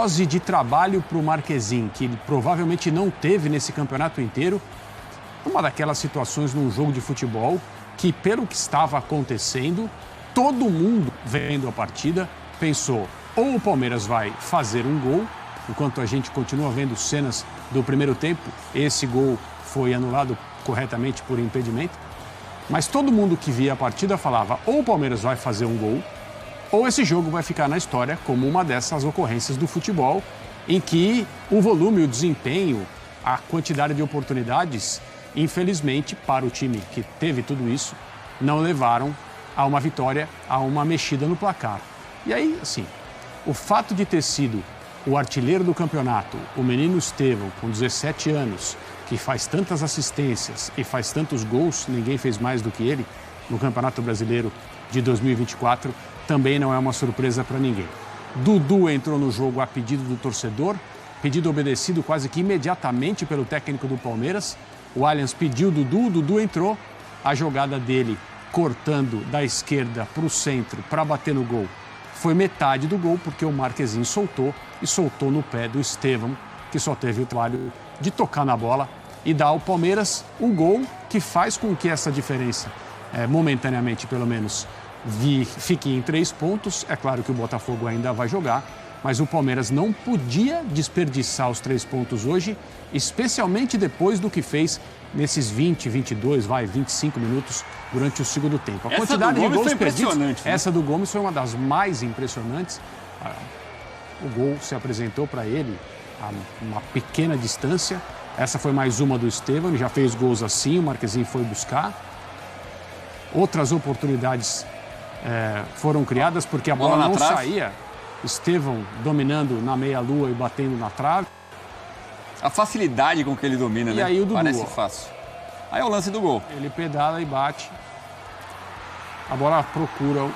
dose de trabalho para o Marquezin, que ele provavelmente não teve nesse campeonato inteiro. Uma daquelas situações num jogo de futebol que, pelo que estava acontecendo, todo mundo vendo a partida pensou: ou o Palmeiras vai fazer um gol, enquanto a gente continua vendo cenas do primeiro tempo, esse gol foi anulado corretamente por impedimento, mas todo mundo que via a partida falava: ou o Palmeiras vai fazer um gol, ou esse jogo vai ficar na história como uma dessas ocorrências do futebol em que o volume, o desempenho, a quantidade de oportunidades, infelizmente, para o time que teve tudo isso, não levaram a uma vitória, a uma mexida no placar. E aí, assim, o fato de ter sido o artilheiro do campeonato, o menino Estevão, com 17 anos, que faz tantas assistências e faz tantos gols, ninguém fez mais do que ele no Campeonato Brasileiro de 2024, também não é uma surpresa para ninguém. Dudu entrou no jogo a pedido do torcedor, pedido obedecido quase que imediatamente pelo técnico do Palmeiras. O Allianz pediu Dudu, o Dudu entrou, a jogada dele cortando da esquerda para o centro para bater no gol foi metade do gol, porque o Marquezin soltou no pé do Estevão, que só teve o trabalho de tocar na bola e dar ao Palmeiras um gol que faz com que essa diferença, momentaneamente pelo menos, fique em 3 pontos. É claro que o Botafogo ainda vai jogar, mas o Palmeiras não podia desperdiçar os 3 pontos hoje, especialmente depois do que fez nesses 25 minutos durante o segundo tempo. A quantidade de gols perdidos, né? Essa do Gomes foi uma das mais impressionantes. O gol se apresentou para ele a uma pequena distância. Essa foi mais uma do Estevão, ele já fez gols assim, o Marquezin foi buscar. Outras oportunidades foram criadas porque a bola não saía. Estevão dominando na meia-lua e batendo na trave. A facilidade com que ele domina, né? E aí o Dudu, parece fácil. Aí é o lance do gol. Ele pedala e bate. A bola procura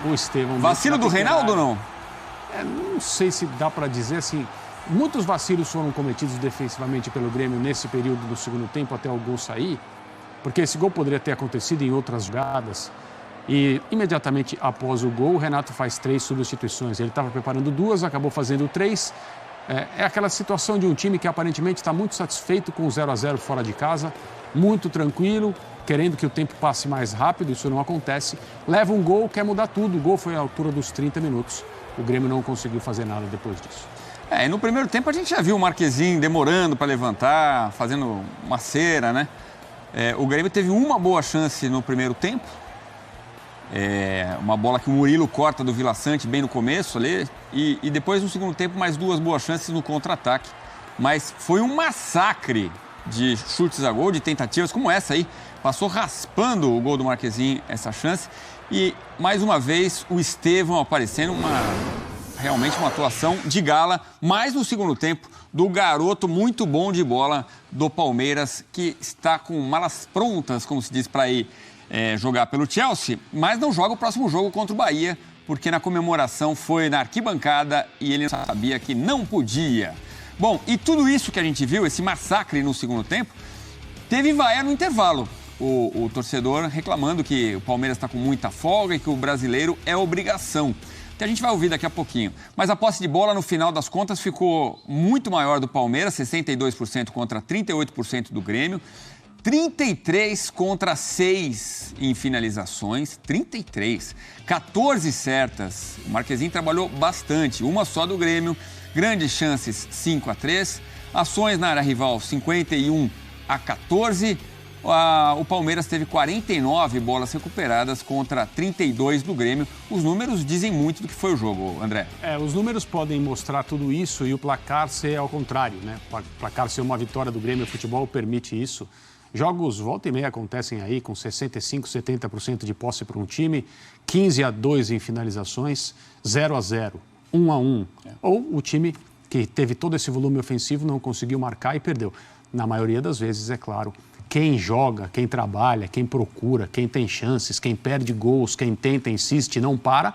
o Estevão. Vacilo do Reinaldo ou não? Não sei se dá para dizer assim. Muitos vacilos foram cometidos defensivamente pelo Grêmio nesse período do segundo tempo até o gol sair, porque esse gol poderia ter acontecido em outras jogadas. E imediatamente após o gol, o Renato faz 3 substituições. Ele estava preparando 2, acabou fazendo 3. É aquela situação de um time que aparentemente está muito satisfeito com o 0-0 fora de casa, muito tranquilo, querendo que o tempo passe mais rápido, isso não acontece. Leva um gol, quer mudar tudo. O gol foi à altura dos 30 minutos. O Grêmio não conseguiu fazer nada depois disso. E no primeiro tempo a gente já viu o Marquezin demorando para levantar, fazendo uma cera, né? O Grêmio teve uma boa chance no primeiro tempo. Uma bola que o Murilo corta do Vila Sante bem no começo ali. E depois, no segundo tempo, mais 2 boas chances no contra-ataque. Mas foi um massacre de chutes a gol, de tentativas como essa aí. Passou raspando o gol do Marquezin, essa chance. E, mais uma vez, o Estevão aparecendo, realmente uma atuação de gala, mais no segundo tempo, do garoto muito bom de bola do Palmeiras, que está com malas prontas, como se diz, para ir jogar pelo Chelsea, mas não joga o próximo jogo contra o Bahia, porque na comemoração foi na arquibancada e ele sabia que não podia. Bom, e tudo isso que a gente viu, esse massacre no segundo tempo, teve vaia no intervalo. O torcedor reclamando que o Palmeiras está com muita folga e que o brasileiro é obrigação, que a gente vai ouvir daqui a pouquinho. Mas a posse de bola, no final das contas, ficou muito maior do Palmeiras, 62% contra 38% do Grêmio, 33 contra 6 em finalizações, 33, 14 certas. O Marquezin trabalhou bastante, uma só do Grêmio, grandes chances 5-3, ações na área rival 51-14. O Palmeiras teve 49 bolas recuperadas contra 32 do Grêmio. Os números dizem muito do que foi o jogo, André. Os números podem mostrar tudo isso e o placar ser ao contrário, né? O placar ser uma vitória do Grêmio, o futebol permite isso. Jogos volta e meia acontecem aí com 65%, 70% de posse para um time, 15-2 em finalizações, 0-0, 1-1. Ou o time que teve todo esse volume ofensivo não conseguiu marcar e perdeu. Na maioria das vezes, é claro, quem joga, quem trabalha, quem procura, quem tem chances, quem perde gols, quem tenta, insiste, não para,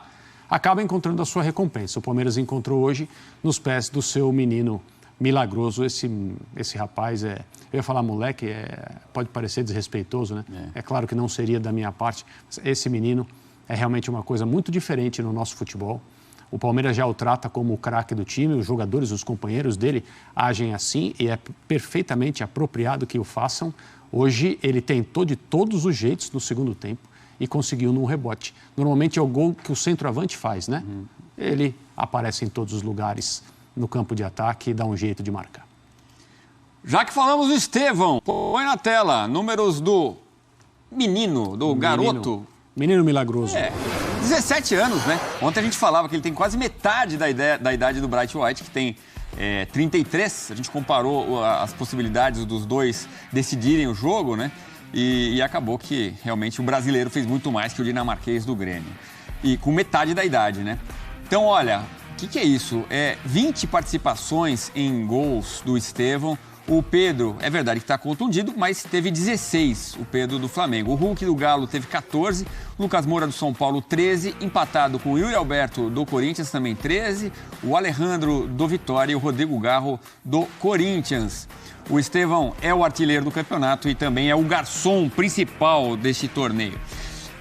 acaba encontrando a sua recompensa. O Palmeiras encontrou hoje nos pés do seu menino milagroso. Esse rapaz eu ia falar moleque, pode parecer desrespeitoso, né? É claro que não seria da minha parte, mas esse menino é realmente uma coisa muito diferente no nosso futebol. O Palmeiras já o trata como o craque do time, os jogadores, os companheiros dele agem assim e é perfeitamente apropriado que o façam. Hoje ele tentou de todos os jeitos no segundo tempo e conseguiu num rebote. Normalmente é o gol que o centroavante faz, né? Ele aparece em todos os lugares no campo de ataque e dá um jeito de marcar. Já que falamos do Estevão, põe na tela números do menino, do garoto. Menino milagroso. 17 anos, né? Ontem a gente falava que ele tem quase metade da idade do Bright White, que tem 33. A gente comparou as possibilidades dos dois decidirem o jogo, né? E acabou que realmente o brasileiro fez muito mais que o dinamarquês do Grêmio. E com metade da idade, né? Então, olha, o que é isso? 20 participações em gols do Estevão. O Pedro, é verdade que está contundido, mas teve 16, o Pedro do Flamengo. O Hulk do Galo teve 14, Lucas Moura do São Paulo 13, empatado com o Yuri Alberto do Corinthians também 13, o Alejandro do Vitória e o Rodrigo Garro do Corinthians. O Estevão é o artilheiro do campeonato e também é o garçom principal deste torneio.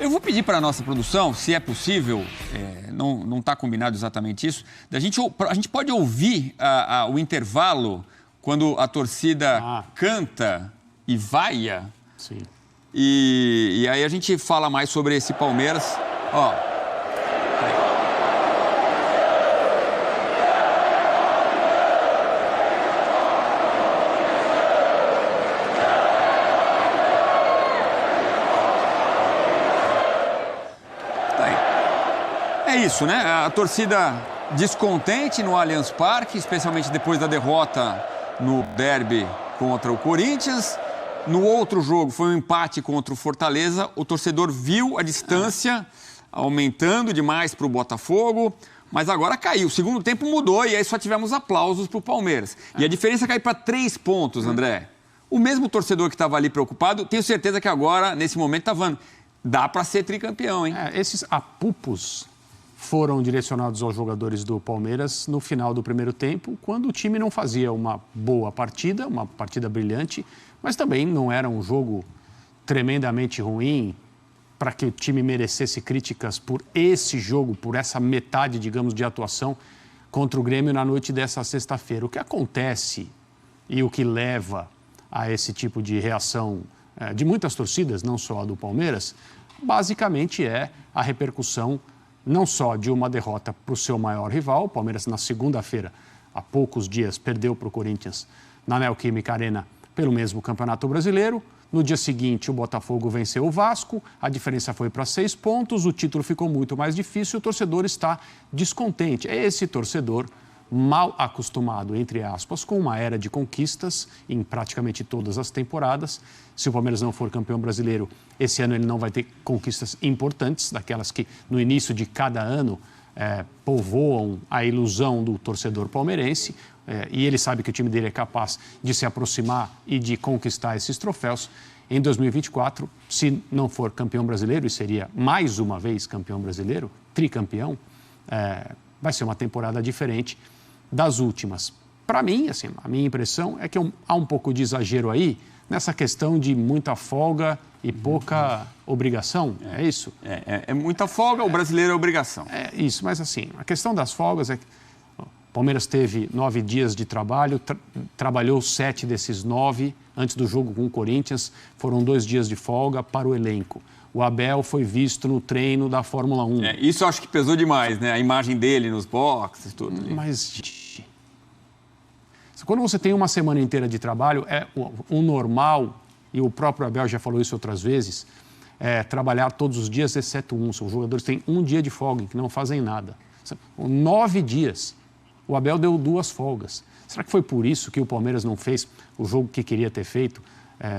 Eu vou pedir para a nossa produção, se é possível, não está combinado exatamente isso, a gente pode ouvir o intervalo quando a torcida canta e vaia. Sim. E aí a gente fala mais sobre esse Palmeiras. Ó. Tá aí. É isso, né? A torcida descontente no Allianz Parque, especialmente depois da derrota no derby contra o Corinthians. No outro jogo foi um empate contra o Fortaleza. O torcedor viu a distância aumentando demais para o Botafogo, mas agora caiu. O segundo tempo mudou e aí só tivemos aplausos para o Palmeiras. E a diferença caiu para 3 pontos, André. O mesmo torcedor que estava ali preocupado, tenho certeza que agora, nesse momento, está falando, dá para ser tricampeão, hein? Esses apupos foram direcionados aos jogadores do Palmeiras no final do primeiro tempo, quando o time não fazia uma boa partida, uma partida brilhante, mas também não era um jogo tremendamente ruim para que o time merecesse críticas por esse jogo, por essa metade, digamos, de atuação contra o Grêmio na noite dessa sexta-feira. O que acontece e o que leva a esse tipo de reação de muitas torcidas, não só a do Palmeiras, basicamente é a repercussão não só de uma derrota para o seu maior rival. O Palmeiras, na segunda-feira, há poucos dias, perdeu para o Corinthians na Neoquímica Arena pelo mesmo Campeonato Brasileiro. No dia seguinte, o Botafogo venceu o Vasco, a diferença foi para 6 pontos, o título ficou muito mais difícil, o torcedor está descontente. É esse torcedor mal acostumado, entre aspas, com uma era de conquistas em praticamente todas as temporadas. Se o Palmeiras não for campeão brasileiro, esse ano ele não vai ter conquistas importantes, daquelas que no início de cada ano povoam a ilusão do torcedor palmeirense. E ele sabe que o time dele é capaz de se aproximar e de conquistar esses troféus. Em 2024, se não for campeão brasileiro, e seria mais uma vez campeão brasileiro, tricampeão, vai ser uma temporada diferente das últimas. Para mim, assim, a minha impressão é que há um pouco de exagero aí nessa questão de muita folga e pouca obrigação, é isso? É muita folga, o brasileiro é obrigação. É isso, mas assim, a questão das folgas é que o Palmeiras teve 9 dias de trabalho, trabalhou 7 desses 9 antes do jogo com o Corinthians, foram 2 dias de folga para o elenco. O Abel foi visto no treino da Fórmula 1. Isso eu acho que pesou demais, né? A imagem dele nos boxes, tudo. Mas quando você tem uma semana inteira de trabalho, o normal, e o próprio Abel já falou isso outras vezes, trabalhar todos os dias, exceto um. Os jogadores têm um dia de folga, que não fazem nada. 9 dias. O Abel deu 2 folgas. Será que foi por isso que o Palmeiras não fez o jogo que queria ter feito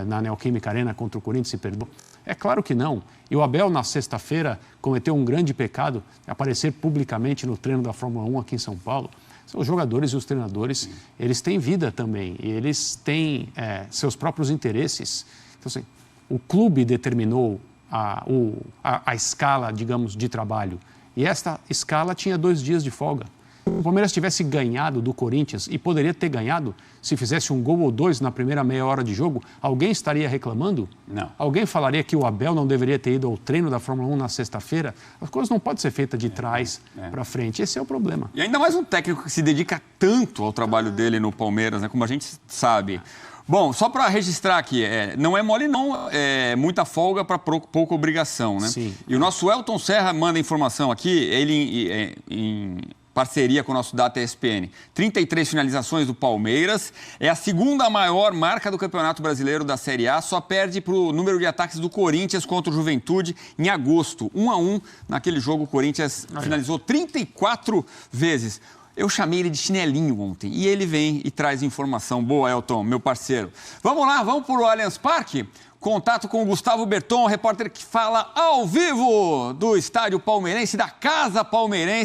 na Neoquímica Arena contra o Corinthians e perdeu? É claro que não. E o Abel, na sexta-feira, cometeu um grande pecado, aparecer publicamente no treino da Fórmula 1 aqui em São Paulo. Os jogadores e os treinadores, eles têm vida também, e eles têm seus próprios interesses. Então, assim, o clube determinou a escala, digamos, de trabalho, e esta escala tinha 2 dias de folga. o Palmeiras tivesse ganhado do Corinthians, e poderia ter ganhado, se fizesse um gol ou dois na primeira meia hora de jogo, alguém estaria reclamando? Não. Alguém falaria que o Abel não deveria ter ido ao treino da Fórmula 1 na sexta-feira? As coisas não podem ser feitas de trás para frente. Esse é o problema. E ainda mais um técnico que se dedica tanto ao trabalho dele no Palmeiras, né? Como a gente sabe. Bom, só para registrar aqui, não é mole não, é muita folga para pouca obrigação, né? Sim. E o nosso Elton Serra manda informação aqui, ele em parceria com o nosso Data ESPN. 33 finalizações do Palmeiras, é a segunda maior marca do Campeonato Brasileiro da Série A, só perde para o número de ataques do Corinthians contra o Juventude em agosto. 1-1 naquele jogo, o Corinthians finalizou 34 vezes. Eu chamei ele de chinelinho ontem e ele vem e traz informação. Boa, Elton, meu parceiro. Vamos lá, vamos para o Allianz Parque? Contato com o Gustavo Berton, repórter que fala ao vivo do estádio palmeirense, da Casa Palmeirense.